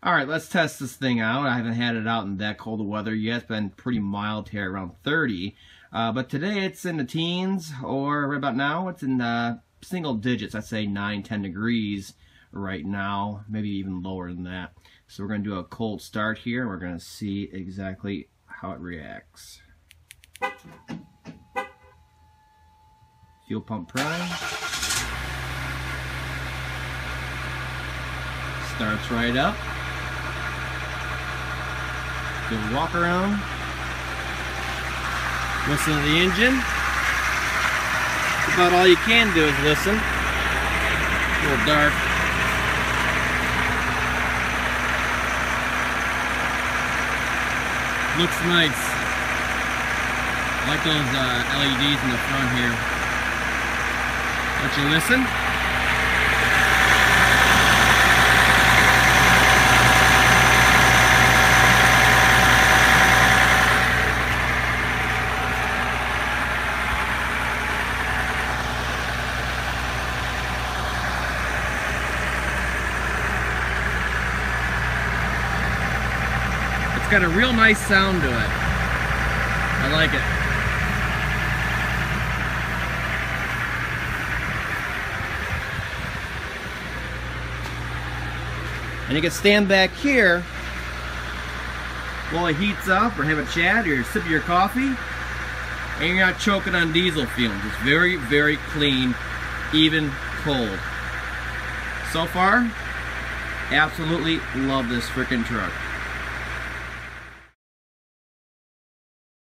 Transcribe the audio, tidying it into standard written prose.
Alright, let's test this thing out. I haven't had it out in that cold of weather yet. It's been pretty mild here, around 30. But today it's in the teens, or right about now it's in single digits. I'd say 9-10 degrees right now, maybe even lower than that. So we're going to do a cold start here, and we're going to see exactly how it reacts. Fuel pump prime. Starts right up. Good walk around. Listen to the engine. That's about all you can do is listen. It's a little dark. Looks nice. I like those LEDs in the front here. Let you listen. It's got a real nice sound to it. I like it. And you can stand back here while it heats up, or have a chat, or sip your coffee, and you're not choking on diesel fumes. It's very, very clean, even cold. So far, absolutely love this frickin' truck.